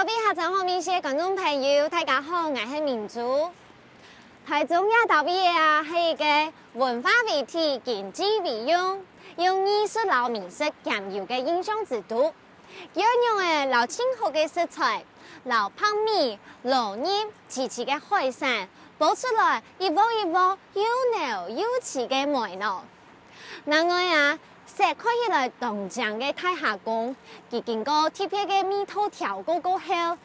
各位下场后面些观众朋友，大家好，我是明珠。台中亚岛毕业啊，是一个文化为体、经济为用，用艺术老美食兼有嘅印象之都。要用嘅老清好嘅食材，老泡米、老肉、齐齐嘅海鲜，煲出来一锅一锅又浓又齐嘅味道。另外啊，食开起来冻酱嘅太下宫，佢經過特別嘅味道調過後，輕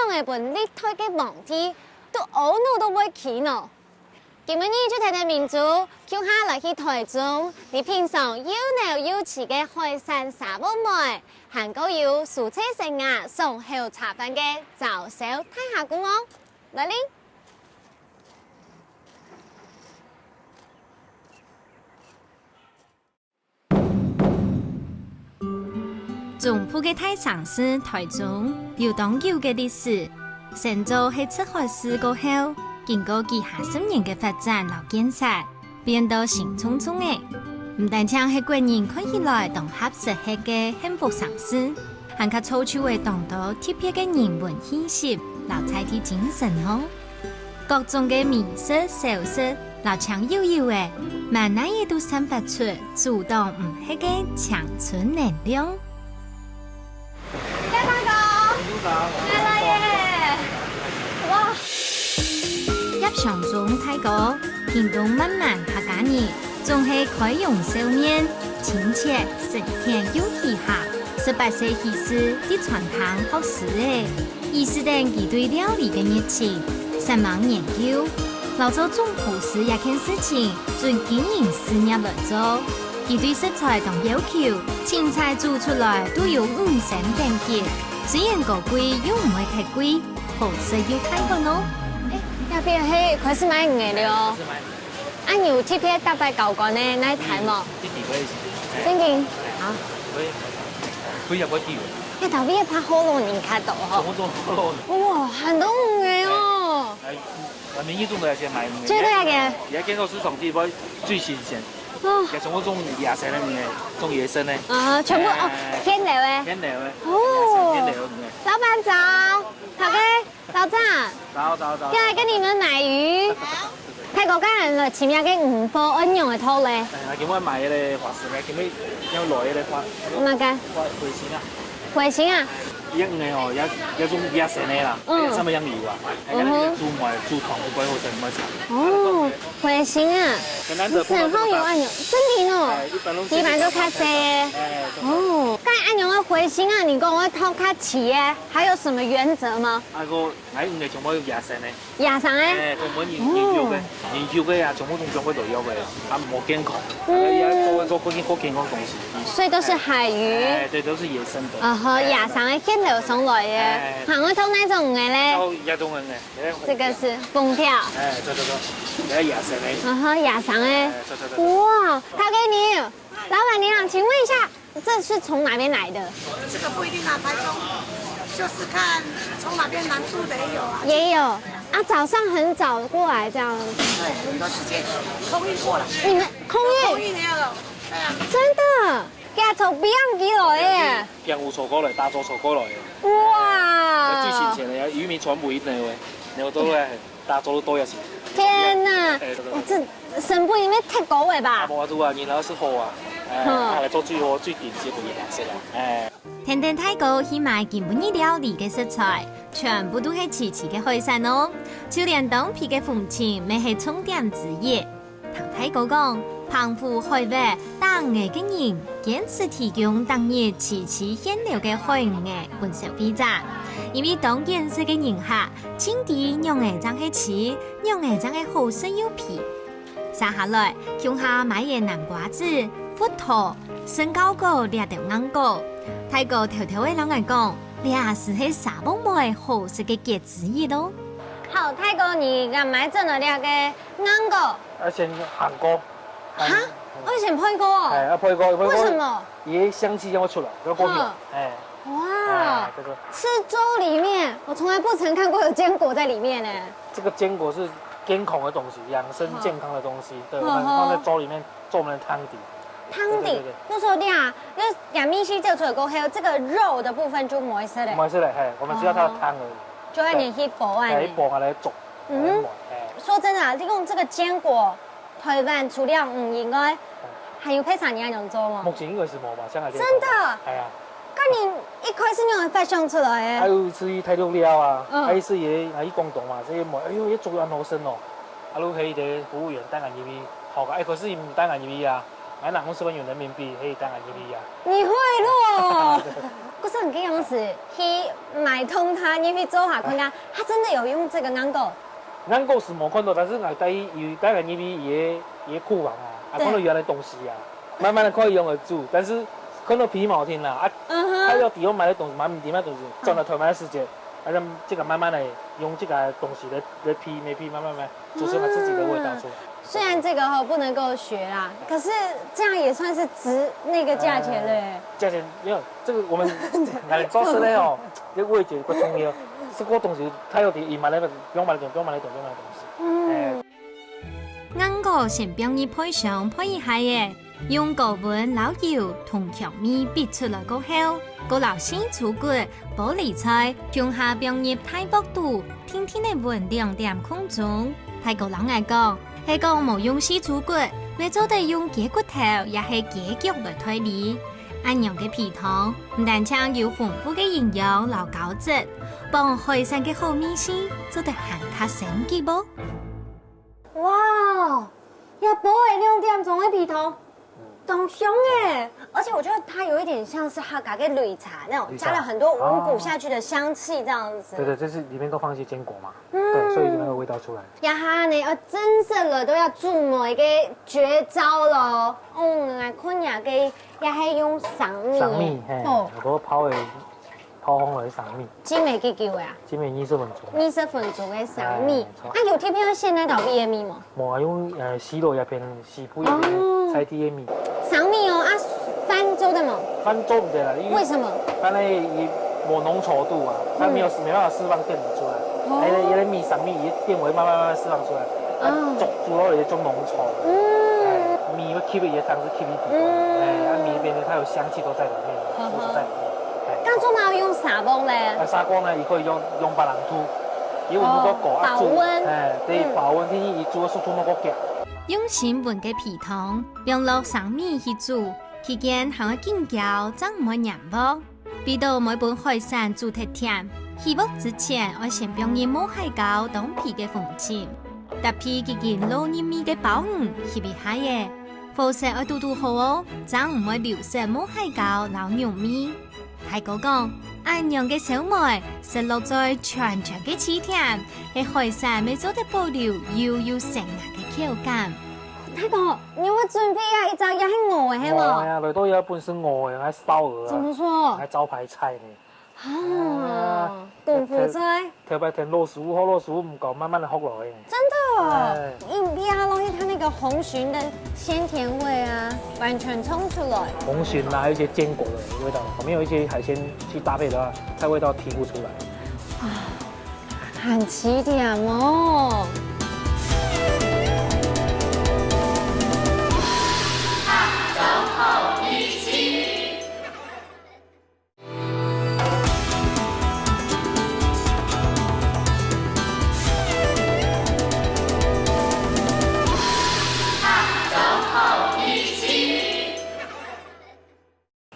用嘅本地推嘅皇帝都懊惱都會起呢。今日呢就睇睇民族，叫下來去台中，你品嘗又濃又齊嘅海鮮沙煲糜，還夠有蔬菜生啊、送後茶飯嘅早手太下宮哦，來哩！中埔嘅太常市台中有當有嘅歷史，先做係出海事過後，經過幾50年嘅發展和建設，變到新匆匆嘅。唔但將係國人看起來當合適嘅幸福城市，還較造就為當到特別嘅人文氣息，老菜的精神哦。各種嘅美食小食，老強悠悠嘅，慢慢亦都散發出主動唔係嘅青春能量。來了耶！哇！入場中睇過，見到滿滿客家人，仲係開容笑面，親切實甜又喜下。18世紀時啲傳統學士誒，意識到佢對料理嘅熱情，深入研究，老做中埔時一件事情，盡經營事業來做。佢對食材同要求，青菜做出來都有5星等級。雖然個貴又唔會太貴，好食又太好咯。要不要去開始買魚了哦？按有特別特別高官呢，那一台嘛？真嘅。好。可以入嗰啲。一頭邊拍好多年卡到嗬。好多好多。哇，很多魚哦。係，民意中都有些買魚。最多嘅。而家見到市場地方最新鮮。哦，其實我種野生嘅嘢，種野生嘅。啊，全部哦，天然嘅。天然嘅。哦。天然嘅。老闆早，好嘅，老張。早。要來跟你們買魚。好。泰國家人來前面嘅5顆安用嘅套咧。係，叫我買嘅花絲咧，叫咩有來嘅花。乜嘅？回形啊。回形啊？養嘅哦，有種野生嘅啦，上面養魚啊，煮糜煮湯好鬼好食，唔係茶。哦，回形啊，很好用按鈕，真的哦，一般都較細嘅。哦，該按鈕嘅回形啊，你講我套較齊嘅，還有什麼原則嗎？啊個買魚嘅全部要野生嘅。野生嘅？誒，我們研究嘅啊，全部都將佢內有嘅，啊冇健康，做嗰啲好健康東西。所以都是海魚。對，都是野生的。啊哈，野生嘅現流上來嘅，行我偷那種嘅咧。偷一種嘅，這個是鳳條。哎，對，係野生嘅。啊哈，野生嘅。哇，陶給你，老闆娘，請問一下，這是從哪邊來的？這個不一定啊，台中，就是看從哪邊南部的也有啊。也有啊，早上很早過來這樣。對，很多時間空運過了。你們空運？空運也有，對啊。真的。家從邊樣幾來嘅？江湖坐過來，大洲坐過來嘅。哇！最新鮮嘅，漁民全部一定嘅，然後都係大洲都多一些。天哪！我這成本裡面太高嘅吧？冇錯啊，然後是好啊，嚟做最好最頂級嘅顏色啦。天天泰國去買基本嘅料理嘅食材，全部都係齊齊嘅海鮮哦，就連東皮嘅風情，咪係重點之一。唐泰國講。澎湖海灣當地嘅人堅持提供當日齊齊現流嘅海魚嘅本消費者，因為當建設嘅人客，請啲用嘅真係黐，用嘅真係好食又皮。接下來，鄉下買嘅南瓜子、芋頭、生糕果、掠條硬果，泰國頭頭嘅老人講，呢是喺沙煲糜好食嘅傑之一咯。好，泰國你敢買真係掠嘅硬果？先韓國。啊！我以前配過。係啊，配過。為什麼？椰香氣讓我出來，要過敏。哎。哇！這個吃粥裡面，我從來不曾看過有堅果在裡面呢。這個堅果是健康的東西，養生健康的東西，對，我們放在粥裡面做我們的湯底。汤底。我说你啊，那亚米西做出来过后，这个肉的部分就没事了。没事了，嘿，我们只要它的汤而已。就按你去煲啊。一煲来煮。说真的啊，你讲这个坚果，台湾除了应该还有配啥人用做吗？目前应该是没吧，像真的。哎呀。那你一开始用发想出来的？还有是太料料啊，还有是也还有广东嘛，这些冇，哎呦，一做安好生哦，啊，如可以的服务员单眼入去，好个，哎，可是伊唔单眼入去啊，俺拿10万元人民币可以单眼入去啊。你会咯？可是很这样子，去买通他，你去做下看看，他真的有用这个眼狗？眼狗是冇看到，但是我带有单眼入去也库房啊，啊，看到原来东西啊，慢慢的可以用得住，但是。看到皮毛听了啊，他要抵用买的东西，买地买东西，赚了台湾的时间，而且这个慢慢的用这个东西来批，慢慢煮出他自己的味道出来。虽然这个不能够学啦，可是这样也算是值那个价钱嘞。价钱没有，这个我们来做事嘞哦，这个味觉不重要，这个东西他要抵买来不用买来东西。眼果先帮你配上配一下耶。用高温老油同调味逼出来过後，過留鮮醋骨、玻璃菜，向下放入太薄度，天天的溫2.5空中。泰國人嚟講，係講冇用鮮醋骨，咪做得用雞骨頭，也係雞腳來推理。按樣嘅皮湯，唔但止有豐富嘅營養留膠質，幫海鮮嘅好味先，做得行卡升級啵。哇，要煲的2點鐘嘅皮湯。懂香哎，而且我觉得它有一点像是哈嘎跟绿茶那种，加了很多五谷下去的香气这样子。对，这是里面都放一些坚果嘛，对，所以那个味道出来。呀哈呢，真正的都要注某一个绝招咯。来看呀个，也系用生米。生米，嘿，我都泡烘了生米。几枚几嚿呀？20分钟。20分钟的生米，有特别鲜奶豆米的米吗？冇啊，用西罗一片西铺一片菜地的米。生米哦，翻做的吗？翻做唔得啦，为什么？翻嚟也冇浓稠度啊，它没办法释放电离出来。那个米生米也电位慢慢释放出来，煮落嚟就浓稠。米会 keep 也当是 keep 底。米那边它有香气都在里面，都在里面。当初嘛用砂锅咧？砂锅呢，也可以用白兰土，因为如果锅保温，对，保温天伊煮个速度冇咁强。用新温嘅皮湯，用落生米去煮，期間還會見膠，增唔會黏喎。俾到每本海鮮煮得甜，起鍋之前我先幫你抹海膠當皮嘅風침，搭皮期間撈入米嘅包起俾下嘅，火勢要嘟好哦，增唔會流失抹海膠撈牛米。泰國講，按樣嘅小麥食落在長長嘅刺甜，係海鮮未做得保留又成牙嘅口感。泰哥，你有冇準備啊？一隻也係鵝嘅係嘛？係啊，裏頭有一半是鵝嘅，還燒鵝啊。怎麼說？還招牌菜呢。功夫菜。特別甜肉食物，肉食物唔夠，慢慢的學落去。真的，一壓落去，它那個紅鱘的鮮甜味啊，完全衝出來。紅鱘啊，還有一些堅果的味道，旁邊有一些海鮮去搭配的話，它味道提不出來。啊，很起點哦。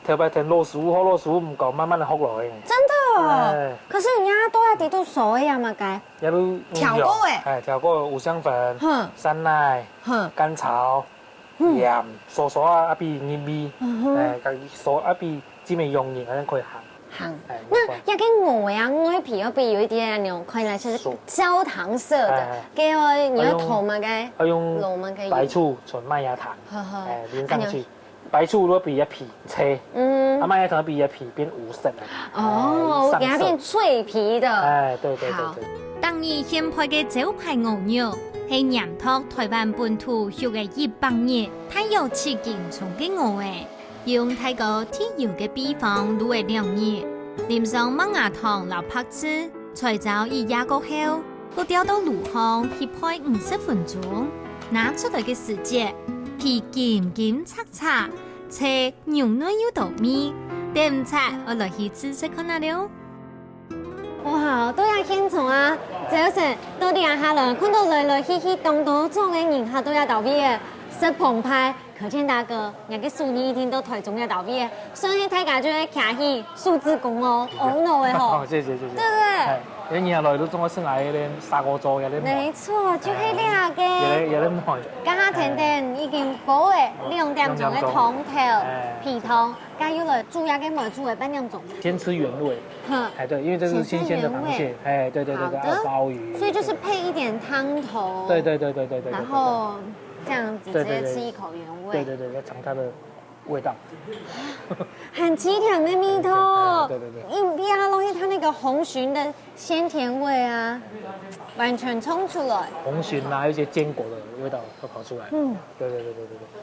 特別甜肉食物，肉食物唔夠，慢慢的學落去。真的，可是人家都要地都熟的呀嘛該。要不調過誒？調過五香粉、山奶、甘草、鹽、傻傻啊，比入味，傻啊比只咪用鹽，咁樣可以行。那一個鵝呀，鵝皮嗰邊有一啲那種看起來是焦糖色的，給我你要塗嘛該？要用白醋純麥芽糖，淋上去。白醋如果比一皮切，麥芽糖比一皮變5色哦，給它變脆皮的。對。第二獻配嘅招牌牛肉係鹽托台灣本土肉嘅100年，太有刺激重嘅牛誒，用泰國鐵油嘅比方滷嘅2日，淋上麥芽糖留拍子，再找一壓過後，佢掉到爐香去配50分鐘，拿出來嘅時節。皮金金擦擦，切牛嫩又豆米，点唔菜我来去试试看下了。哇，都要轻松啊！早晨到底下人看到来来去去东东做嘅人，下都要倒闭嘅，色澎湃。可见大哥，人家数你一天都台中要倒闭嘅，所以大家就会徛起数字工哦，no 的吼。谢谢。对不对？你年来都总我生来嗰啲砂锅粥，有啲没错，就迄两个。有啲卖。家下甜甜已經煲嘅2點鐘嘅湯頭、皮湯，加入了煮下嘅沒煮嘅半點鐘。先吃原味。哎，对，因为这是新鲜的螃蟹。哎，对，还有鲍鱼。所以就是配一点汤头。对。然后这样子直接吃一口原味。对，要尝它的味道。很奇甜的米头。对。一边东西它那个红鲟的鲜甜味啊，完全冲出来。红鲟啊，一些坚果的味道会跑出来。对，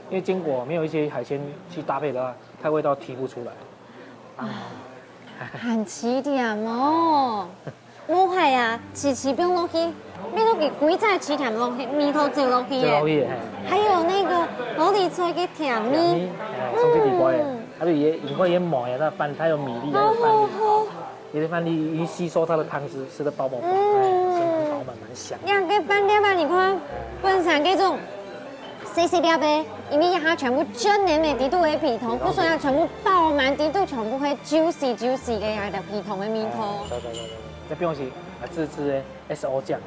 因为坚果没有一些海鲜去搭配的话，它味道提不出来。很奇甜哦。我系啊，吃不用落去，你落去几只吃甜落去，米头就落去嘅。还有那个罗里脆嘅甜米，送这地瓜嘅，它就也因为也满呀，它饭它有米粒，它有饭粒，有的饭粒一吸收它的汤汁，吃得饱饱，很饱满，蛮香。两个饭粒吧，你看，本身这种细细粒的，因为它全部真黏的底肚的皮头，不说它全部爆满底肚，全部会 juicy 嘅它的皮头的米头。这边是自制的 SO 酱，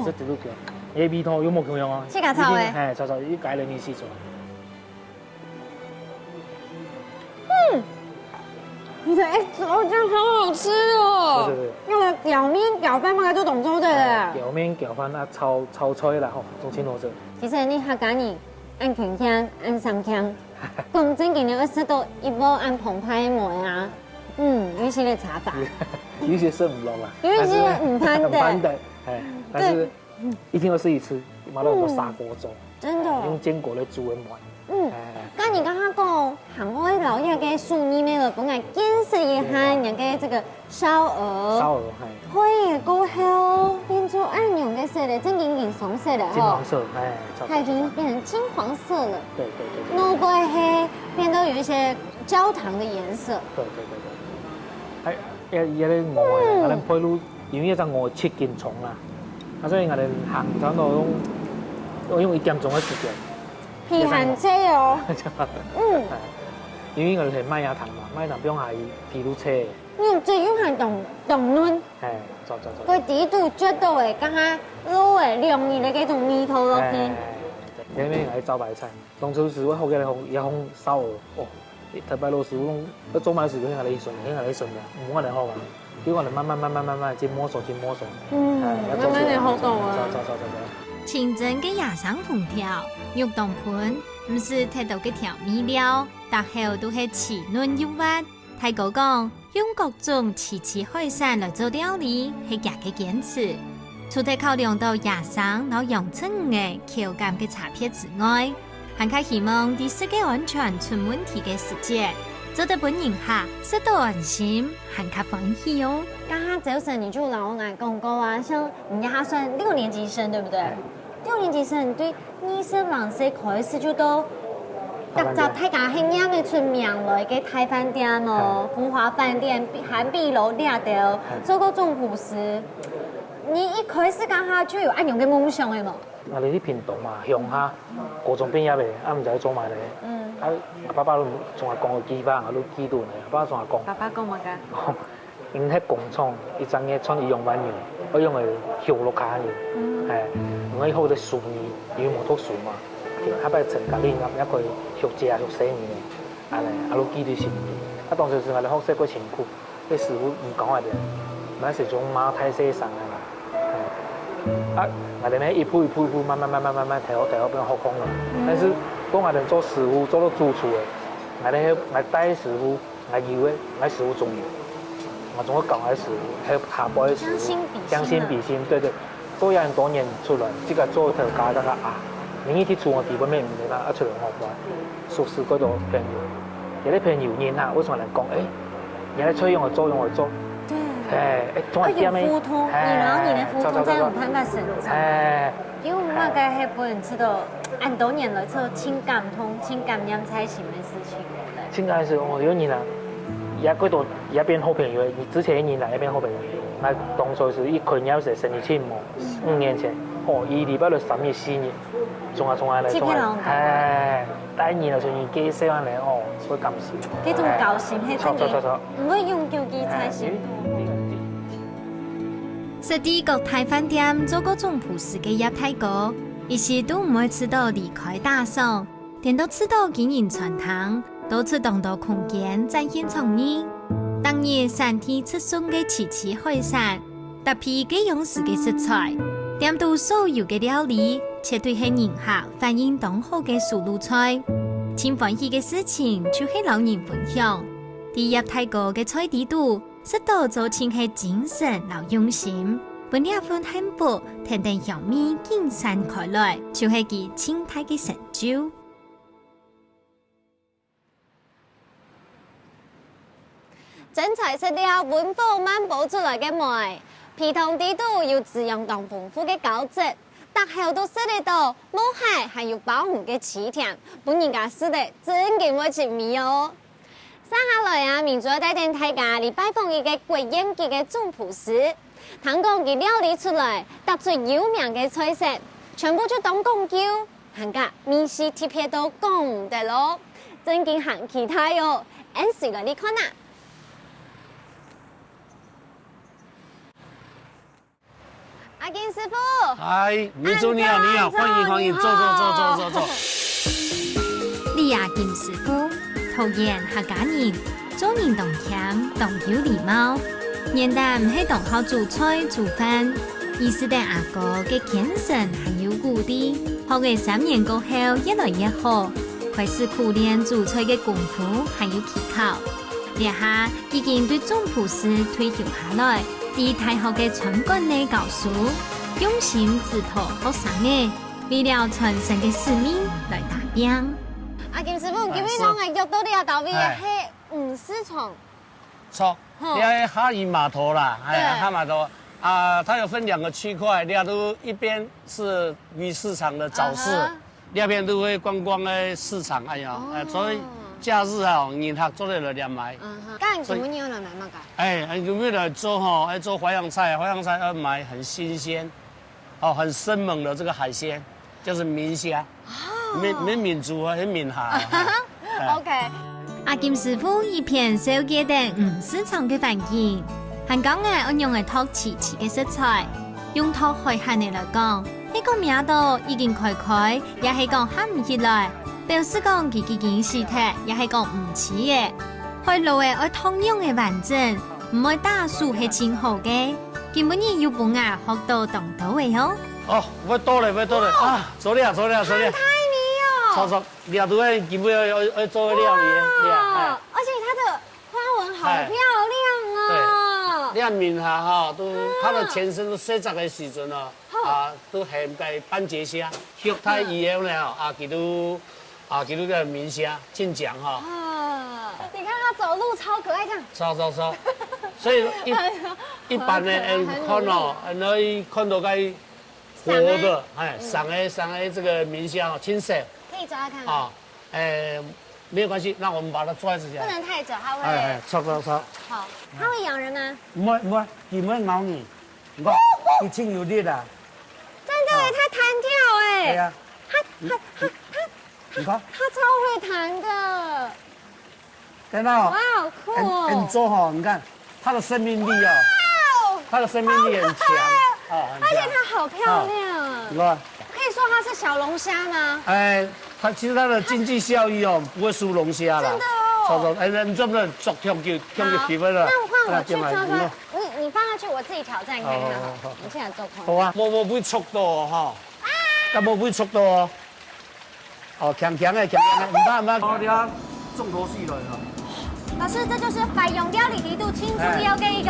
这底肚酱，那米头有冇咁样啊？是假炒的？哎，炒，一改了你试做。你的 SO 酱好好吃哦！对。那个表面搅饭嘛，就懂做的了。表面搅饭啊，炒菜啦吼，中青螺子。其实你客家人按拳腔、按三腔，讲正经的要食到一波按澎湃的模啊。有些的茶法，有些是唔落啦，有一些唔攀的，哎，但是一定要试一吃，买到很多砂锅粥，真的用坚果来煮的满。刚你刚刚讲韩国的老爷嘅素里面了，本来见识一下人家这个烧鹅，可以够好，变做暗用嘅色的，正经经红色的金黄色，它已经变成金黄色了。对。浓白黑，变到有一些焦糖的颜色。对。哎，也咧鹅啊，咱配卤，因为一只鹅7斤重啦，所以我哋行差唔多用1点钟的时间。皮很脆哦。因为我哋系麦芽糖嘛，麦芽糖不用下皮卤切。用最用系冻嫩。做。佢底肚绝到嘅，刚下卤嘅容易嘅嗰种米头落去。你咩係招牌菜？當初時我學嘅一烘燒鵝，特別老師傅講，做埋時佢係你順嘅，唔好我哋學啊，叫我哋慢慢去摸索。慢慢嚟學到啊。走。清真嘅野生烹調，肉凍盤唔是睇到嘅調味料，但後都係鮮嫩又滑。太哥講，用各種奇海產來做料理係佢嘅堅持。除咗考量到野生老陽春嘅口感嘅差別之外，還較希望啲食嘅安全出問題嘅時節，做得本人客食到安心，還較歡喜哦。剛剛早晨你就老愛講過啊，像人家算6年級生，對不對？6年級生對你是往時開始就都特集睇家興啱嘅出名來嘅泰飯店咯，福華飯店、韓碧樓呢度做過中葡師。你一開始講下就有按樣嘅夢想嘅嘛？我哋啲屏東嘛，鄉下高中畢業嘅，唔知做埋嚟。爸爸都仲係講個機房，我都記到嚟。爸爸仲係講。爸爸講乜㗎？因喺工廠，一陣嘅穿羽絨板樣，我用嚟學落卡樣，我以後啲樹葉，羽毛讀樹嘛，佢擺成隔離咁一個學姐學生嘅，我都記到先。當時是我哋學識過辛苦，啲師傅唔講我哋，嗰時種馬太細上啊。我哋咧一步慢慢睇好變學工啦。但是當我哋做師傅做到主廚嘅，我帶師傅，我以為我師傅中意，我總會教我師傅，還有下輩嘅師傅，將心比心，對，做咗很多年出來，即個做條家得你一啲做我地方咩唔嚟啦，一出嚟學過，熟識嗰度朋友，有啲朋友認下，為什麼嚟講？人哋吹用嚟做，哎，而且浮通，然后你的浮通这样看个神采。哎，因为我们个迄本吃到按多年了，做情感通、情感养才行的事情。情感是哦，有你呢，也嗰度也變好朋友，你之前一年嚟也變好朋友。那當初是一群友是生日慶嘛，5年前，哦，伊禮拜六3月4日，仲係嚟，哎，第二年就算幾細翻嚟，哦，好感事。嗰種高興係真嘅，唔會用叫機才行。實地國泰飯店做過總鋪師嘅葉太哥，一時都唔會遲到離開打掃，點都遲到經營傳統，都出動到空間展現創意。當日3天出送嘅奇奇海產，搭配嘅用時嘅食材，點到所有嘅料理，絕對係人客反應當好嘅素路菜。真歡喜嘅事情就係老人分享，第葉太哥嘅菜地度，食到做親係精神老用心，本呢份幸福甜甜香味經散開來，就係佢清泰嘅成就。真材實料溫飽滿煲出來嘅梅，皮糖地度有滋養咁豐富嘅膠質，搭後都食得到冇海還有飽滿嘅鮮甜，本人家食得真嘅冇情味哦。接下來啊，民族帶領大家嚟拜訪一個貴嚴級嘅總鋪師，聽講佢料理出來，搭出有名嘅菜色，全部就當講究，行家面試貼片都講唔得咯，真經行其他喲，按時來你看啊！阿金師傅，嗨，民族你好，你好，歡迎，坐。李亞金師傅，陶冶客家人，做人動謙，懂有禮貌。現代唔係當好做菜做飯，而是對阿哥嘅虔誠還有鼓勵，學嘅3年過後越來越好，開始苦練做菜嘅功夫還有技巧。這下已經對總鋪師退休下來。以大學嘅傳管嘅教書，用心指導學生嘅，為了傳承嘅使命來打拼。阿金師傅，基本上係約到你阿到位嘅係魚市場。錯，你係哈爾碼頭啦，哈爾碼頭啊，它有分2個區塊，你都一邊是魚市場的早市，另一邊都會觀光嘅市場，哎呀，所以假日啊，人客做得嚟買。咁做乜嘢嚟買嘛？哎，有沒有來做哈？哎，做淮揚菜，淮揚菜要買很新鮮，哦，很生猛的這個海鮮，就是明蝦，民族啊，很闽蝦。OK。阿金師傅一片小記的魚市場嘅環境，香港嘅運用嘅托奇奇嘅食材，用托海鮮嘅來講，呢個名度已經開，也係講喊唔起來，表示講佢已經是鐵，也係講唔似嘅。開路嘅愛通用嘅完整，唔愛打數係真好嘅，根本你要本牙學到當到嘅喲。哦，我多了啊！做了。太美哦！錯，料都係基本要做料理。而且它的花紋好漂亮啊！對，你面下哈都，它的前身都洗雜嘅時陣啊，都係計斑節蝦，肉太以後呢佢都叫明蝦，真醬哈。你看它走路超可愛，這樣。超，所以一般的人看哦，你看到個活的，上來這個明蝦哦，清水。可以抓看。啊，沒有關係，那我們把它抓一下。不能太久，它會。抄。好，它會咬人嗎？唔會，佢唔會咬你。我，佢輕有力的。真的耶，它彈跳哎。係啊。它超會彈的。真的哦。哇，好酷哦。很做哈，你看它的生命力哦。它的生命力很強。而且它好漂亮。可以說它是小龍蝦嗎？其實它的經濟效益哦，不會輸龍蝦啦。真的哦。你做唔做捉香蕉皮分啦？那換我去做。你放下去，我自己挑戰看看好。你現在做空。好啊，冇會速度哦，哈。咁冇會速度哦。哦，強嘅，唔得。我哋啊，重頭戲來了。老師，這就是百用料理地度慶祝要給一個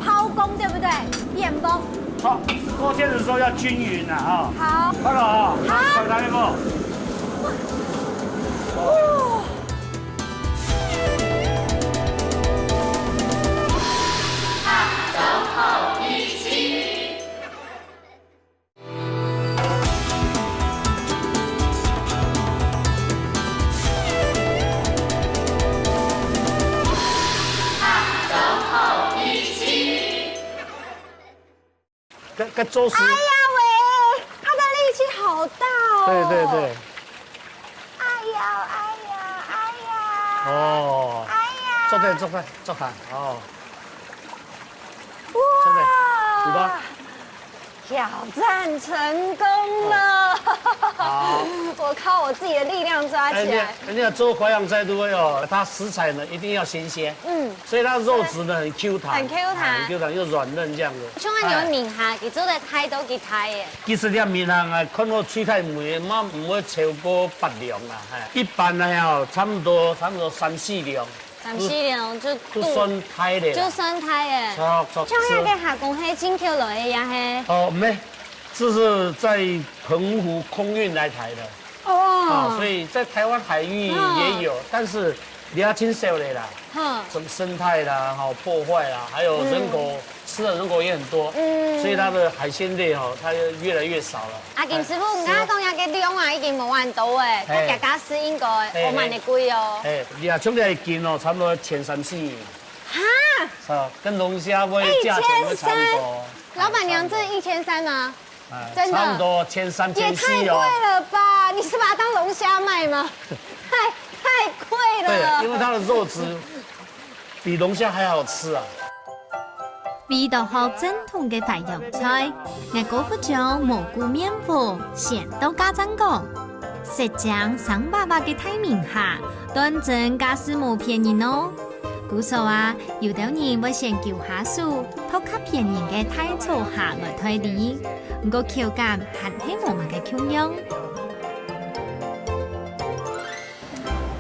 拋工，對不對？變崩。好，過天的時候要均勻啦，哈。好。快了啊！好。來一個。走跟周师。哎呀喂，他的力气好大哦。对对对。哎呀哎呀哎呀。哦。哎呀。坐对坐对坐好哦。哇。你吧。挑战成功了！好，我靠我自己的力量抓起来。人家做淮扬菜都会哦，它食材呢一定要新鲜，所以它肉质呢很 Q 弹，很 Q 弹，很 Q 弹又软嫩这样子。像我牛面下，佢做的太多幾太嘅。其實啲面行啊，看到水太霉，唔會超過8兩啊，一般呢哦，差不多3、4兩。3、4兩就酸胎的，就酸胎嘅。錯。像那個下工係進口來的呀，係。哦，沒，這是在澎湖空運來台的。哦。所以在台灣海域也有，但是你要挺少的啦。什麼生態啦，好破壞啦，還有人口吃的人口也很多，所以它的海鮮類哦，它越來越少了。阿金師傅，唔啱講有個量啊，已經冇萬到誒，佢價格是應該5萬的貴哦。你啊，從嚟見哦，差不多1300。哈？跟龍蝦會價錢會差不多。老闆娘，這1300嗎？真的。差不多1300、1400哦。也太貴了吧？你是把它當龍蝦賣嗎？太貴了。對，因為它的肉質比龍蝦還好吃啊。味道好正統嘅淮揚菜，我哥不將蘑菇麵糊鹹到家陣講，石醬生爸爸嘅大名下，當真假是冇便宜咯。故說啊，有啲人會先叫下數，討較便宜嘅大草下來推理，唔過口感還係冇乜嘅強樣。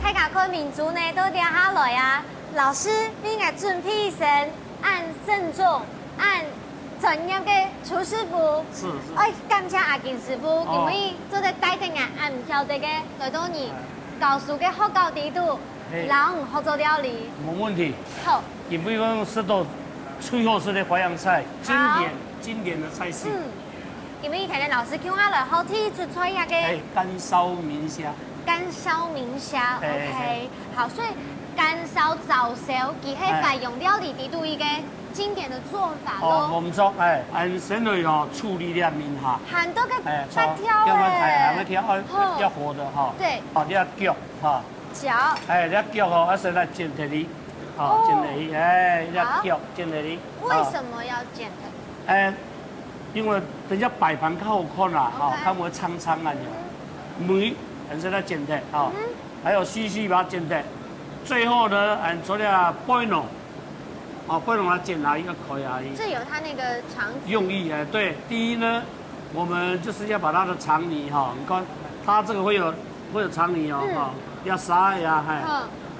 大家看民族呢都掉下來啊，老師你應該準備一身。按慎重，按專業嘅廚師傅。是。哎，感謝阿金師傅，因為做得帶定啊，按唔曉得嘅來到你教書嘅學教地度，讓學做料理。冇問題。好。也不用吃到最後式的淮揚菜，經典的菜式。因為以前嘅老師叫我來好睇出菜下嘅。乾燒明蝦。乾燒明蝦 ，OK， 好，所以。乾燒早燒，佢係淮揚料理地度一個經典的做法咯。我唔錯，按先嚟哦處理啲面下，หั่到個發條要活的哈。對。哦，你要腳哈。腳。你要腳哦，先來剪起嚟，哦，剪起，你要腳剪起嚟。為什麼要剪的？因為等下擺盤較好看啦，哈，它會長長啊，梅，先來剪的，哈，還有細細把它剪的。最後呢，做了背龍，背龍它剪了一個殼而已。這有它那個腸子。用意對，第一呢，我們就是要把它的腸泥哈，你看它這個會有腸泥哦，哈，要殺呀，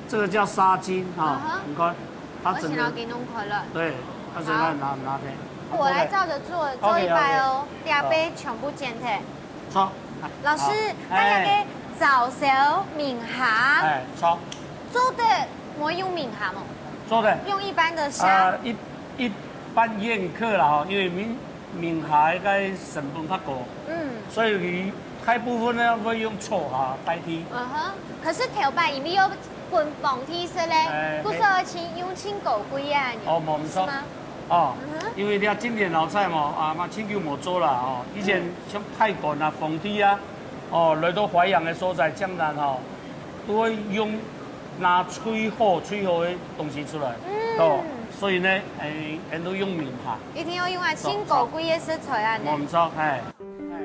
這個叫殺筋哈，你看它整個。我給弄開了。對，它現在拿的。我來照着做一擺哦，兩杯全部剪的。好。老師，大家嘅早燒明蝦。好。做的冇用明蝦嘛？做的用一般的蝦。一般宴客啦哈，因為明蝦應該成本較高，所以魚大部分呢會用醋哈代替。可是頭擺因為有本房體色咧，故說用青狗龜啊。哦，冇錯。哦，因為啲經典老菜嘛，青椒冇做啦哦。以前像泰國啊、鳳體啊，來到淮揚嘅所在，江南都會用。拿最好的東西出來，所以呢，人都用明蝦。一定要用青狗龜嘅食材啊！冇錯，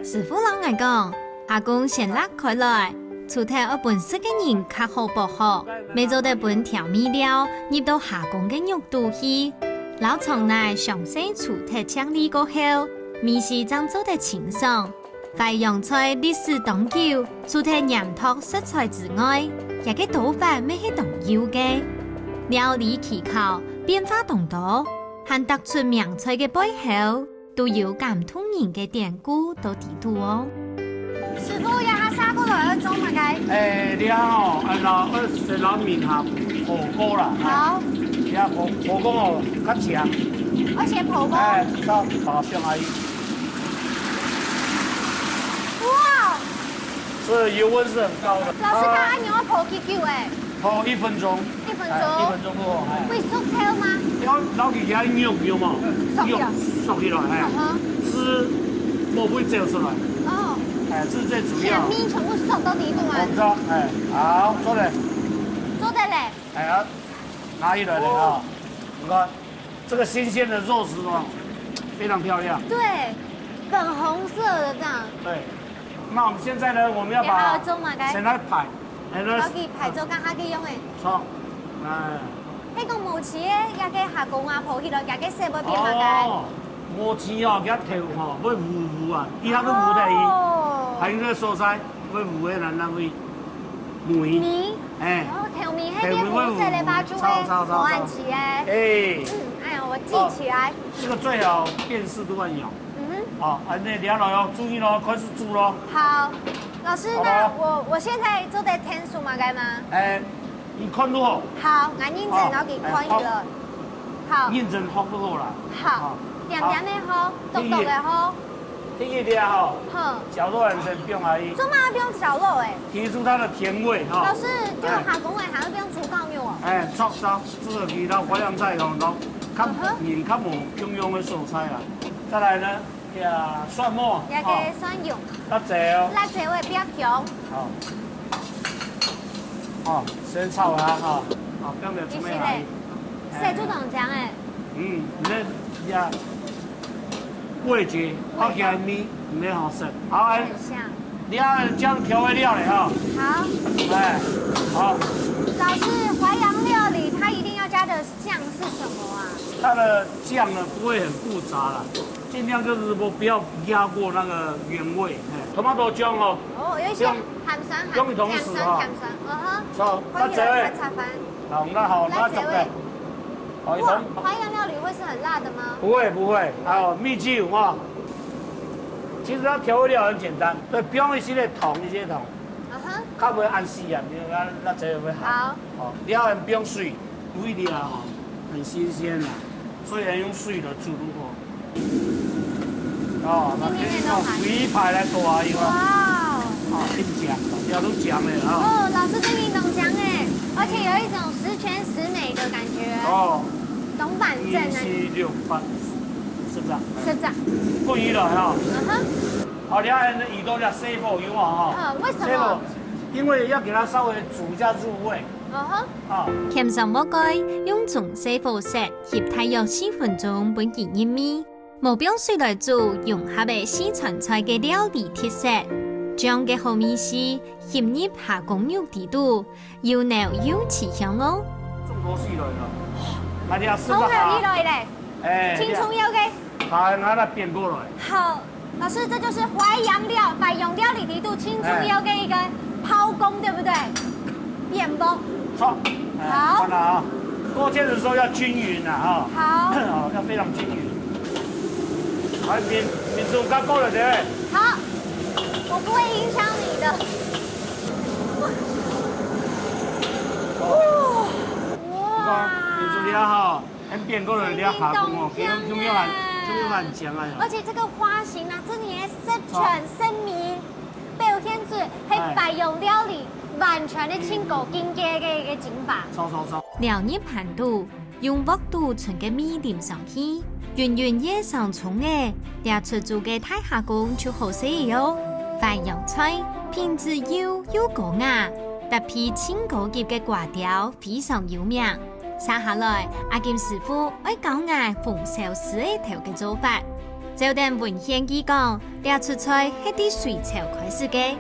師傅老眼講，下工先拉開來，除睇我本色嘅人較好薄荷，未做得本調味料入到下工嘅肉肚去，老廠內詳細除睇調理過後，味是將做得清爽。淮揚菜歷史長久，除睇鹽托食材之外，也個做法咩係重要嘅，料理技巧變化多多，還突出名菜嘅背後，都有感動人嘅典故到地圖哦。師傅，一下殺過來一種乜計？你好，先攞面下火鍋啦。好。你下火鍋哦，較強。而且火鍋。好上阿姨。哇！所以油溫是很高的。老師，他按鈕要泡幾久？泡1分鐘。1分鐘。1分鐘過後，會熟透嗎？老弟遐肉肉嘛，肉熟起来，哎，汁无会走出来。哦。哎，这是最主要。全米全部熟到底部吗？我知道，哎，好，做嘞。做的嘞。哎呀，拿起来了啊！你看，这个新鲜的肉丝哦，非常漂亮。对，粉红色的这样。对。那我们现在呢，我们要把先来排，要去排做甲下去用的。错，哎。迄个毛刺诶，也给下公啊抱起来，也给洗要变嘛该。哦，毛刺哦，给它头吼，要糊糊啊，以后都糊在伊。还有个蔬菜，要糊的咱会梅。梅。哎。哦，头梅迄边红色的把珠诶，好安吃诶。哎。哎呀，我记起来。这个最好辨识度很有。好，安尼了了要注意咯，开始煮咯。好，老师，那我现在做的天数嘛该吗？哎。你看如何？好，俺认真我给看一了。好。认真学就好啦。好。点点的好，笃笃的好。第一点哈。好。绞肉很生不用而已。做嘛不用绞肉哎？提出它的甜味哈。老师，就下公味还要不用煮高油哦。哎，炒烧，这个其他淮扬菜吼，都较面较无中庸的蔬菜啦。再来呢，呀蒜末。也给蒜蓉。辣椒哦。辣椒会比较香。好。哦，先炒下哈，哦，不要没有准备好。洗煮糖浆诶。那呀，味觉，好起来面，唔免好食。好，你要将调味料嘞哈。好。哎，好。老师，淮扬料理它一定要加的酱是什么啊？它的酱呢不会很复杂啦，尽量就是不要压过那个原味。tomato 酱哦。哦，有一些鹹酸、鹹酸、鹹酸，好，辣椒味。好，那好，那就对。哇，淮扬料理会是很辣的吗？不会不会，还有蜜酒哈。其实它调味料很简单，对，不用一些的糖，一些糖。较袂按死啊，你看那这会好。好。哦，料很不用水，为了哈很新鲜啦，所以用水的煮如果。哦，那这种水排来大油啊。哇。哦，很酱，料都酱的啊。哦，老师这运动酱哎，而且有一种十全十美的感觉。哦。懂板正啊。176番，是不是？是的。过鱼了哈。好，两人的鱼都要洗过油啊哈。为什么？因为要给它稍微煮一下入味。啊。添上魔改，用中西火石醃大約4分鐘，本件入味。無標水來煮，融合嘅四川菜嘅料理特色。醬嘅後面是醃入下公肉底度，又濃又持香哦。重頭戲來了，那你要試下。好有意來咧，哎，青蔥油嘅。好，拿它變過來。好，老師，這就是淮揚料理底度青蔥油嘅一個拋工，對不對？變工。錯。好。看了啊，锅煎的時候要均勻啊，哈。好。好，要非常均勻。好，面煮剛夠了對不對？好，我不會影響你的。哇！面煮了哈，很變過了，了下工哦，中央很強啊。而且這個花型啊，真係十全十美，表現出係淮揚料理完全的清高境界嘅一個整法。錯。料入盤度，用鑊度存嘅米點上去。圓圓野上葱嘅，掠出做嘅太下工就好食喲。淮揚菜品質又高雅，特別清高級嘅掛條非常有名。接下來，阿劍師傅會教我紅燒獅子頭嘅做法。就等文獻佢講，掠出菜係啲水炒開始嘅，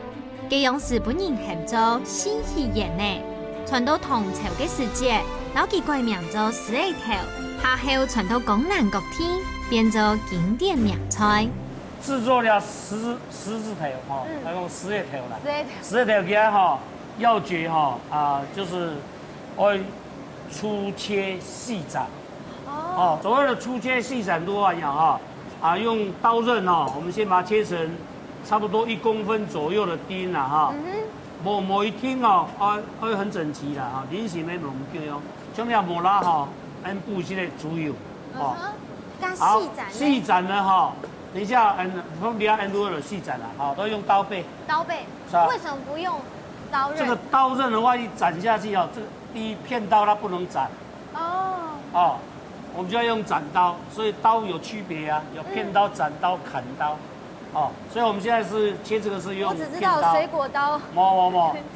佢用日本人合作新起鹽呢。傳到唐朝嘅時節，老佢改名做獅子頭。下後傳到江南各地，變做經典名菜。製作了獅子頭哈，他用獅子頭啦。獅子頭嘅哈要訣哈就是愛粗切細斬。哦。所謂的粗切細斬多來講用刀刃我們先把它切成差不多1公分左右的丁啦哈。磨一聽會很整齊啦哈，臨時沒弄丟哦。將要磨啦哈。按布些的豬油，好，細斬呢哈，等一下從底下按多了細斬了，好，都用刀背。刀背，為什麼不用刀刃？這個刀刃的話，一斬下去這第一片刀它不能斬。哦。我们就要用斩刀，所以刀有区别啊，有片刀、斩刀、砍刀。哦，所以我们现在是切这个是用我只知片刀。道水果刀。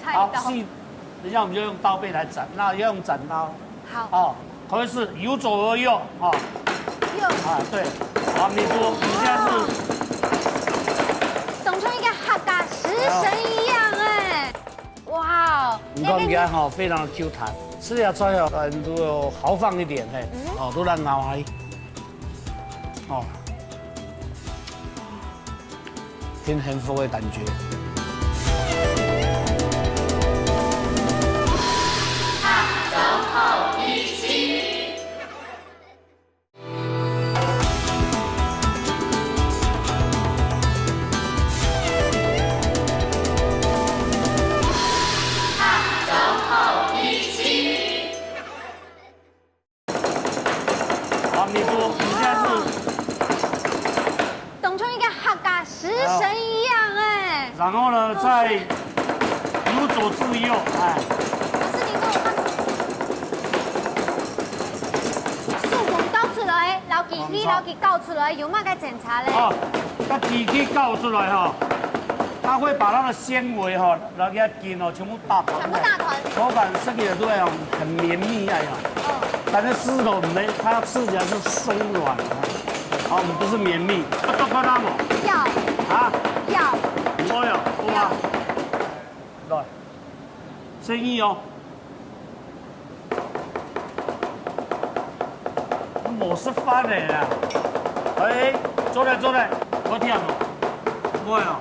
菜刀。好，细，等一下我们就用刀背来斩，那要用斩刀。好。哦，口味是由左而右啊。右。啊，对。好，你说你现在是。董冲一个哈嘎食神一样哎，哇哦！你看起来哈非常的 Q 弹，吃下菜哦，都有豪放一点嘿，哦，都让咬开，哦，很幸福的感觉。你说你现在是董冲一个哈嘎食神一样哎，然后呢，再由左至右，哎。老师，你跟我看，素公搞出来，老机器老机搞出来，有嘛该检查嘞？哦，那机器搞出来哈，它会把它的纤维哈，那个筋哦，全部打团。全部打团。口感吃起来都那种很绵密那样。但是狮头没，它吃起来是松软的，好，我们不是绵密。要看它吗？要。啊？要。我有，有啊。来，生意哦。冇食飯嚟啦。哎，做嚟，我甜冇？冇啊。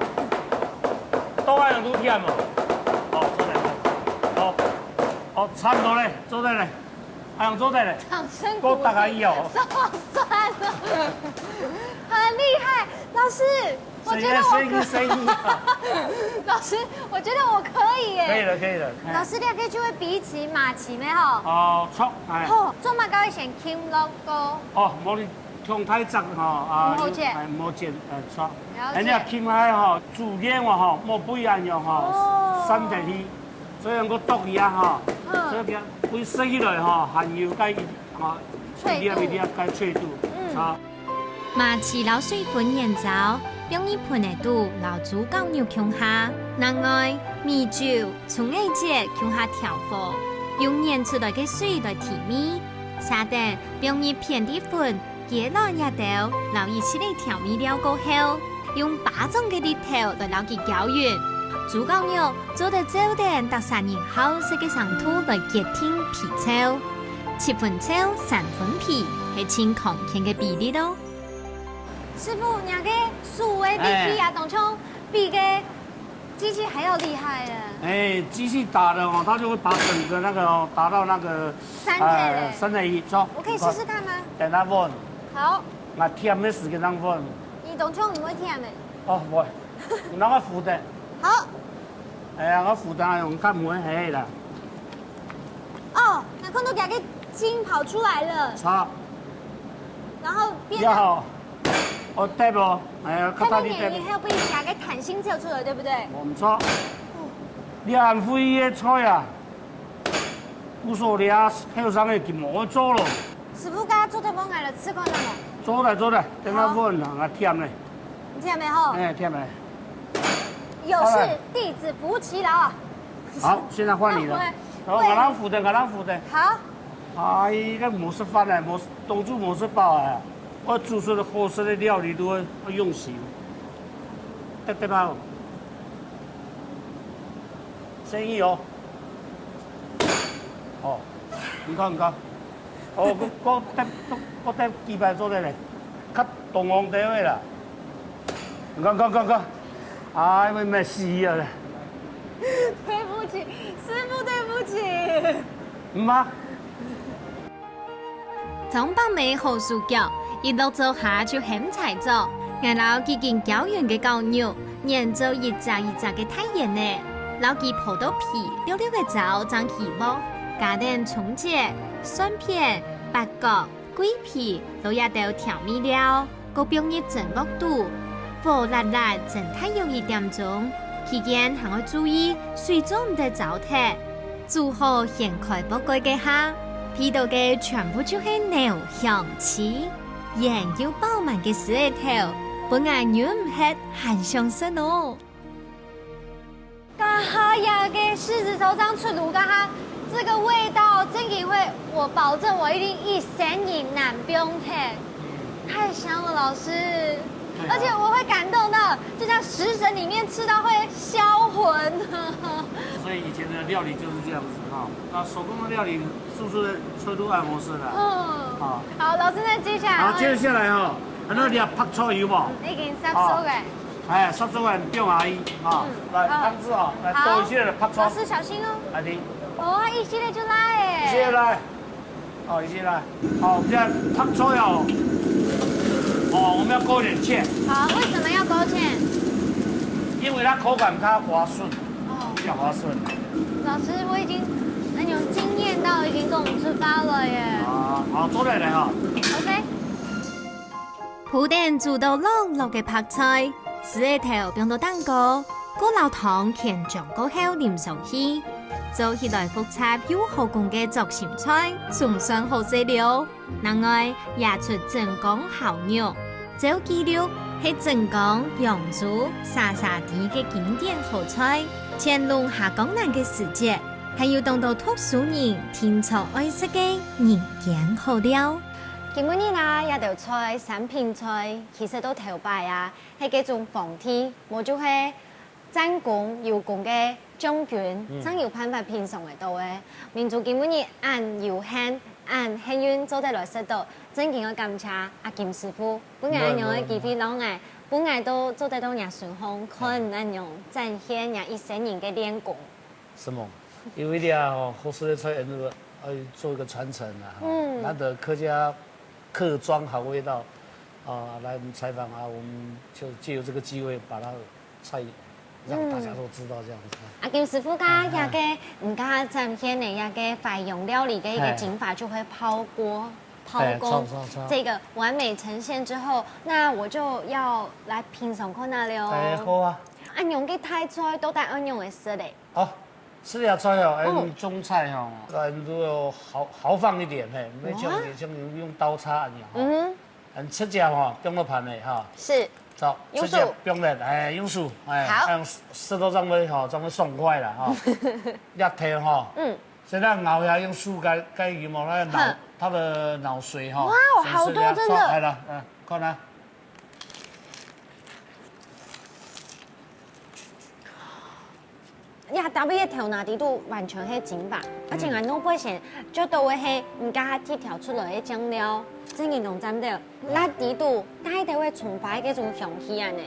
多一樣都甜冇？哦，做嚟。好，好，差唔多咧，做嚟嚟。用做的嘞，掌声鼓励。大家有。算了，很厉害，老师，我觉得我生意。老师，我觉得我可以耶。可以了。老师，你可以就会比起马骑没吼？哦，错，哎。好，做马高以前 Kim logo。哦，冇你从太窄哈啊。冇剪。冇剪，错。了解。人家 Kim 喺哈主演话哈冇不一样样哈，三地去，所以我独伊啊哈，所以佢。會食起來嚇，還要加一啲加脆度。啊，馬刺老水分鹽糟，用一盆嚟度老豬高牛強下，另外米酒、蔥艾節強下調和，用釀出來嘅水來提味，下底用一片啲粉，椰落一豆，留意起嚟調味料過後，用8種嘅啲頭來撈佢攪勻。豬高牛做得早點到3年後，食嘅上肚來結聽皮臭，7分臭3分皮，係清抗甜嘅比例咯。師傅，你個數位比起啊，董冲比個機器還要厲害啊！哎，機器打的哦，它就會把整個那個哦打到那個3合1，走。我可以試試看嗎？等下問。好。我甜的時間當問。你董冲唔會甜的？哦，唔會，那個負的。好。哎呀，我負擔用較唔會起啦。哦，那看到兩個筋跑出來了。錯。然後變。要，我帶不？哎呀，看到你還要被兩個彈性跳出來，對不對？唔錯。你安徽嘅菜啊，不說你啊，還有啥個就冇做咯。師傅，剛剛做得幫我了，吃過了嗎？做嘞，等下問啊，我甜嘞。甜沒吼？哎，甜嘞。有事弟子服其勞。好，現在換你了。好，我啷扶的。好。哎，個冇食飯啊，東主冇食飽啊，我煮出的好食的料理都要用心。得吧？生意哦。哦，唔該。哦，我得幾百做的嘞，較東皇地位啦。唔該。哎，我沒事啊！對不起，師傅，對不起。媽，裝扮美好薯腳，一路做下就很菜做。我老幾件膠原嘅高牛，研做一隻嘅太鹽呢。老幾泡到皮，溜溜嘅糟裝起鍋，加點蔥節、蒜片、八角、桂皮，都一道調味料，個冰一整落肚。火辣辣，整體要1點鐘，期間還要注意水中唔得糟蹋，煮好掀開煲蓋嘅下，批到嘅全部就係牛香氣，鹽又飽滿嘅獅子頭，本來又唔係很相似哦。嘎哈呀，嘅獅子頭上出爐，嘎哈，這個味道真嘅會，我保證我一定一生以難不用聽，太香了，老師。而且我會感動到，就像食神裡面吃到會銷魂。所以以前的料理就是這樣子哈，那手工的料理是不是車都按摩式的？好，老師，那接下來，好，接下來哈，那你要拍菜有冇？已經濕熟嘅。哎，濕熟嘅不用阿姨啊，來湯汁啊，來多一些的拍菜。老師小心哦。來聽。哦，一系列就來誒。一起來，哦，一起來，好，我們現在拍菜哦。哦，我們要勾點芡。好，為什麼要勾芡？因為它口感比較滑順，比較滑順。老師，我已經很有經驗到，已經跟我們出發了耶。好，坐嚟哈。OK。鋪墊煮到落落嘅白菜，獅子頭放到蛋糕，過老湯乾醬過後淋上去，做起來複雜又好工嘅作鹹菜，仲算好食了。另外，也出鎮江烤肉，做雞肉係鎮江揚州沙沙地嘅經典好菜，乾隆下江南嘅時節，係要當到讀書人天才愛食嘅人間好料。今日啦，一道菜三品菜，其實都頭擺啊，係嗰種皇帝，我就係戰功有功嘅將軍，真有辦法品嚐得到嘅。民族今日按有限。按幸運做得來食到，真正嘅感謝阿金師傅，本來按樣嘅機會老嗌，本來都做得到人順風，看按樣展現人一生人嘅練功。是麼？因為啲啊，好食的菜，做一個傳承啊，難得客家客莊好味道，來我們採訪啊，我們就借由這個機會把它菜。讓大家都知道這樣子。阿金師傅家也嘅唔家展現嘅也嘅費用料理嘅一個精法就會拋鍋拋工，這個完美呈現之後，那我就要來品嚐看下了。好啊。按用嘅泰菜都帶按用嘅色嘞。哦，吃下菜哦，中菜哦，都要豪放一點嘿，沒像用刀叉一樣。切隻哈，中個盤嘞哈。是。走，直接不用嘞，用手，用舌頭裝會爽快啦，一條哈，現在咬下用手蓋羽毛，它的腦髓哈，哇，好多真的，係啦，看啦，呀，特別一條拿啲都完全係精白，而且我腦背前做到嘅係唔加啲調出來嘅醬料。真嘅同真的，辣啲度帶到會重擺嗰種香氣啊！呢，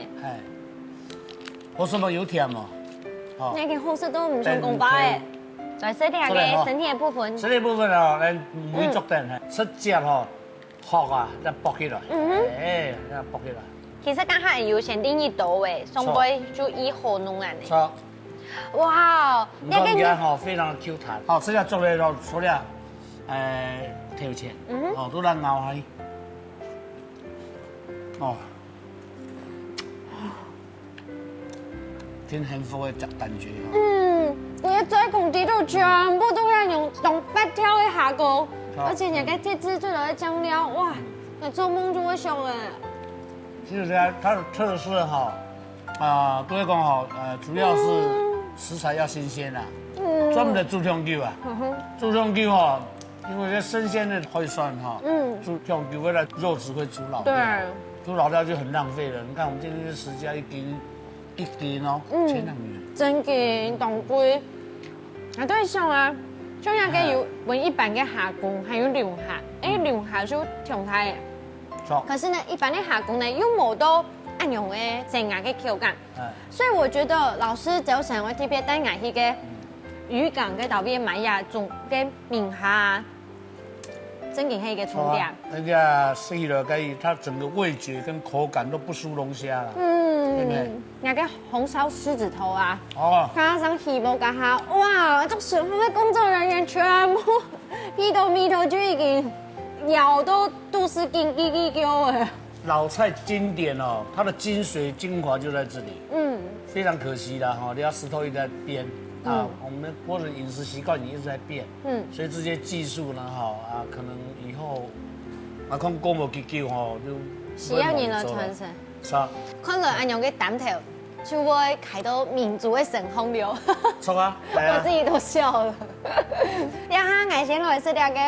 好食冇有甜哦，你嘅好食都唔算講擺嘅，來食啲下嘅身體嘅部分。身體部分哦，你每足定係出隻嗬殼啊，一剝起來，一剝起來。其實家下係要限定一度嘅，上杯就一盒弄啊！錯。哇！你個魚嗬非常 Q 彈，好食下做嚟就做嚟。條錢，都能咬下，挺幸福嘅感覺。我一再講啲度全部都係用發條嘅下鍋，而且人家啲製出來嘅醬料，哇，我做夢就會想誒。其實它的特色哈，各位講好，主要是食材要新鮮啦，專門的豬香雞啊，豬香雞哈。因為這生鮮的會酸哈，煮香雞回來肉質會煮老掉，煮老掉就很浪費了。你看我們今天10家一斤哦，1,200元。真嘅當歸，我都係想啊，將一嘅要揾一般嘅下工，還有龍蝦，龍蝦就thường態嘅。可是呢，一般的下工呢又冇到按樣嘅正牙嘅口感，所以我覺得老師就成為特別帶牙去嘅。漁港嘅特別買呀，種嘅明蝦，真嘅係一個重點。人家食了嘅，它整個味覺跟口感都不輸龍蝦啦。那個紅燒獅子頭啊，加上魚毛加下，哇！足船行嘅工作人員全部批到眉頭就已經咬到都是緊緊叫嘅。老菜經典哦，它的精髓精華就在這裡。非常可惜啦哈，你要石頭一直在煸。啊，我们国人饮食习惯也一直在变，所以这些技术呢，可能以后看古无研究就需要你的传承。是啊，看到安样嘅胆头，就会开到民族的神风流。错啊，我自己都笑了。两下眼先来是两个。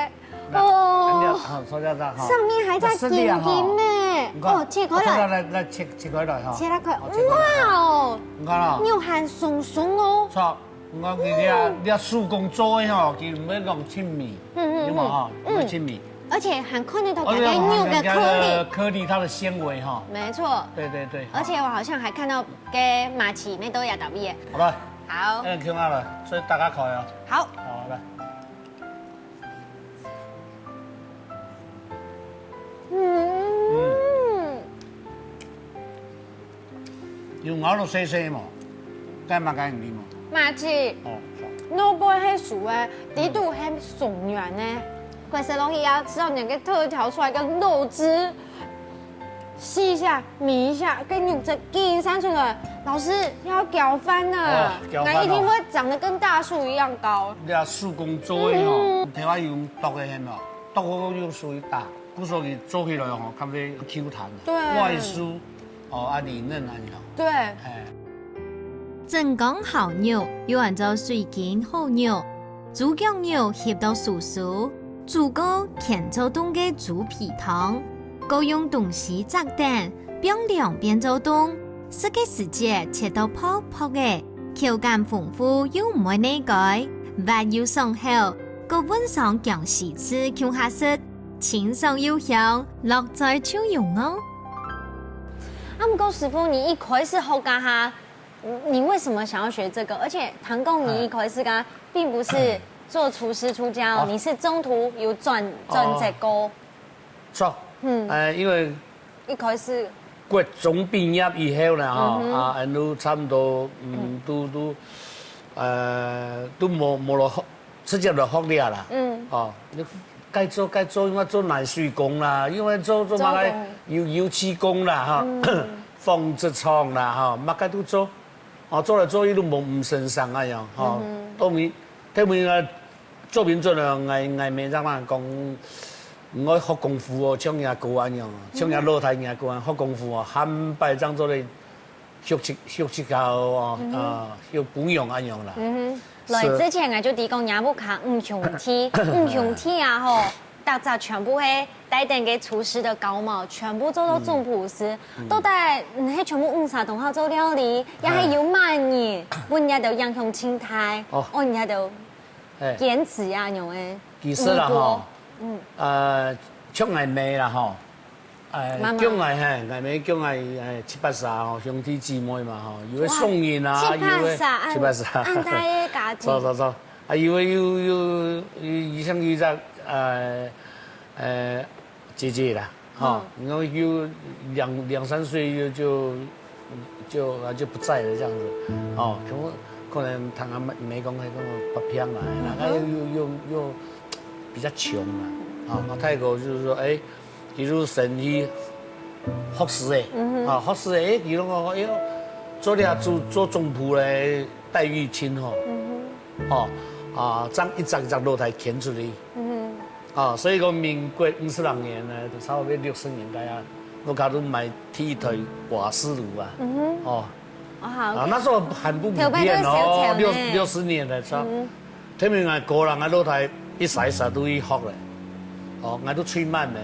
哦，说这个上面还在金金呢。哦，切开来。来切开来哈。切开，哇哦！你看啦。肉很松松哦。错，我讲你手工做的吼，就唔要弄清米，有冇哈？唔要清米。而且还看得到刚刚牛的颗粒，它的纤维哈。没错。对对对。而且我好像还看到给马奇没都要倒闭。好吧。好。听好了，所以大家看哦。好。好来。用咬到细细嘛，该嘛该唔啲嘛。马奇。哦。那个黑薯诶，底肚很松软呢。快食东西啊，吃到两个特调出来个肉汁，吸一下，抿一下，跟牛汁给散出来。老师要搅翻了，那一定会长得跟大树一样高。你啊手工做的吼，台湾用剁的很哦，剁好又属于大，不属于做起来吼，较别 Q 弹，对，外酥里嫩安样。对，正港好牛又按照水煎好牛，猪腳牛煠到酥酥。猪膏乾做凍嘅豬皮湯，高用東西炸蛋，邊兩邊做凍，食嘅時節切到泡泡嘅，口感豐富又唔會膩改，滑又爽口，個晚上講試吃強下食，清爽又香，樂在秋用哦。不過師傅，你一開始學家哈，你為什麼想要學這個？而且唐公你一開始噶並不是。做廚師出家，你是中途有轉這個？錯，因為一開始國中畢業以後呢，都差唔多，都冇落學，直接落學了啦。你該做，因為做奶水工啦，因為做乜嘅油漆工啦，紡織廠啦，乜嘅都做，做嚟做去都冇唔成上啊樣，都咪。睇每個作品做了，藝美讓人講，我學功夫哦，唱嘢歌安樣，唱嘢露台嘢歌安，學功夫哦，冚擺張做嚟學教學本樣安樣啦。來之前我就提講也不卡5兄弟啊吼，大家全部係帶定嘅廚師的高帽，全部做到總廚師，都帶係全部5-3同學做料理，也係有賣嘢，本日就英雄青苔，人家就。剪紙啊，用誒，其實啦嗬，唱藝美啦嗬，叫藝美叫藝7-8吼，兄弟姊妹嘛嗬，有啲送宴啊，有啲7-8，按大嘅家庭，錯，啊有以前有隻姐姐啦，嗬，然後有2-3歲就不在了這樣子，哦，可能聽阿妹講係嗰個北漂來，然後又比較窮嘛，我泰國就是說，比如生意學士誒，學士誒，比如講，做啲做總鋪咧，待遇親這樣一隻露台牽出嚟，所以講民國56年呢，就差不多60年代啊，我家都買第一台瓦斯爐啊，那時候很不普遍哦，60年的差，睇明係個人喺露台一曬都要學咧，我都吹慢嘅，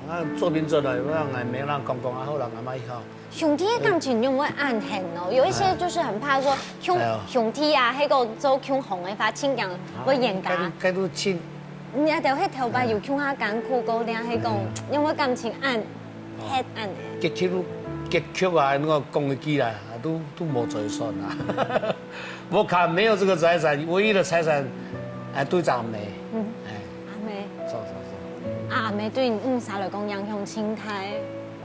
我作品做嚟，我係名人講啊，好人阿媽學。兄弟嘅感情用會暗恨哦，有一些就是很怕說兄弟啊，迄個做腔紅嘅發情感會嚴格。佢都親。你啊，就迄頭髮又腔下艱苦高啲，迄個因為感情暗，黑暗嘅。結局啊，那個講得起來。都冇財產啊！我看沒有這個財產，唯一的財產，對阿妹。阿妹。錯。阿妹對5歳來講英雄青苔。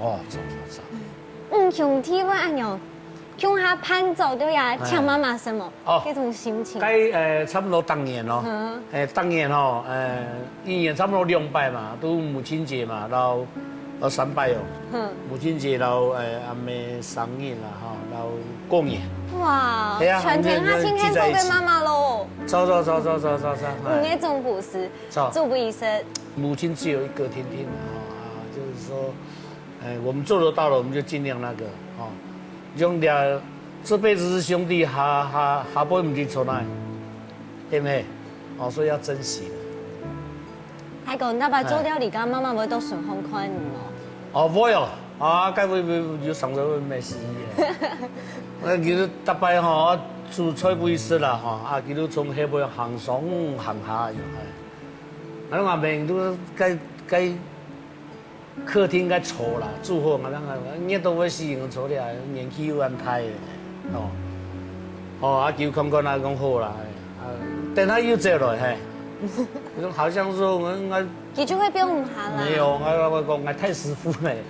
錯。兄弟我按樣，向下攀走對呀，搶媽媽什麼？這種心情。該差不多當年咯，當年一年差不多200嘛，都母親節嘛，然後3拜哦。母亲节然后阿妹生日啦哈，然后过年。哇，对啊全天他今天都跟妈妈喽。走。你那种不是，做不医生。母亲只有一个，天天就是说，我们做得到了，我们就尽量那个兄弟，这辈子是兄弟，下辈唔知从哪，对不对？所以要珍惜。还讲那把做料理，跟妈妈不都顺风款哦？不会该会有上咗咩事嘅？其實特別做菜不意思啦其實從下邊行上行下又係，我明都該客廳該坐啦，住好你都會適應坐咧，年紀有安排叫看看講好啦，等他又走了好像說我。佢就會變唔下啦。沒有，我講我太師傅咧，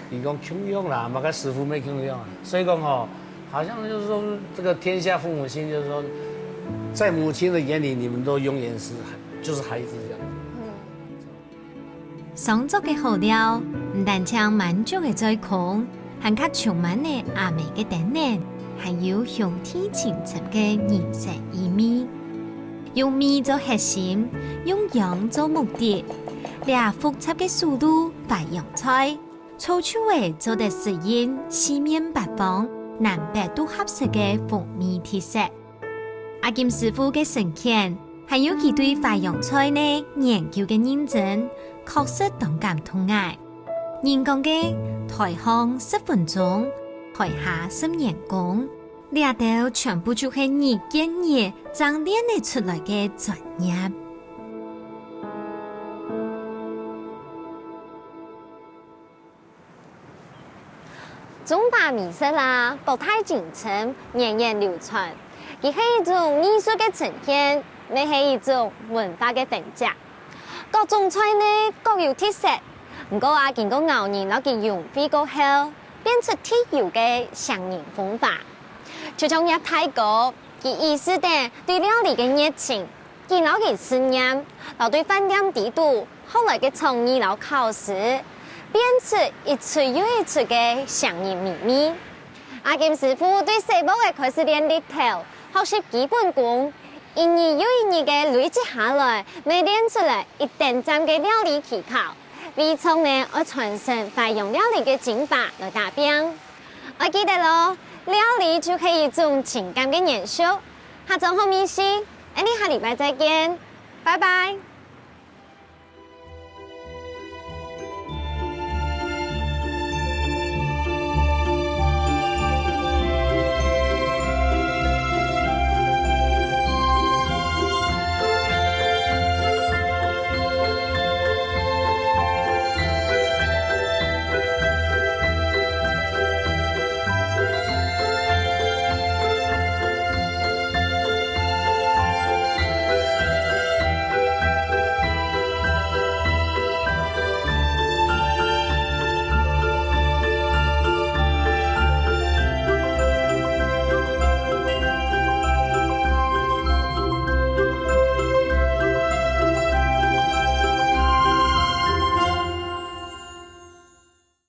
你講窮用啦，嘛個師傅沒窮用，所以講好像就是說這個天下父母親，就是說，在母親的眼裡，你們都永遠就是孩子這樣。上桌嘅好料唔但將滿足嘅嘴孔，還較充滿嘅阿妹嘅等等，還有香甜清澈嘅人生意味。用米做核心，用羊做目的，倆複雜嘅速度白洋菜，粗粗嘅做得適應四面八方、南北都合適嘅風味特色。阿金師傅嘅神鉗，還有佢對白洋菜呢研究嘅認真，確實動感痛愛。人講嘅台上10分鐘，台下10年功。倆道全部就係你建議爭練得出來嘅專業。中華美食啦，國泰精誠，源遠流傳。佢係一種藝術嘅呈現，亦係一種文化嘅分享。各種菜呢各有特色，不過經過熬年攞嘅用火過後，變出特有嘅雙人風法。就像葉太哥，佢意識到對料理嘅熱情，佢老嘅思念，老對飯店地圖，後來嘅創意老考試，變出一出又一出嘅雙人秘密。阿金師傅對細胞嘅開始練力頭，學習基本功，一年又一年嘅累積下來，未練出來一定站嘅料理技巧，為從呢我傳承快用料理嘅精法來打拼。我記得咯。料理就係一種情感嘅燃燒，下週後面試，你下禮拜再見，拜拜。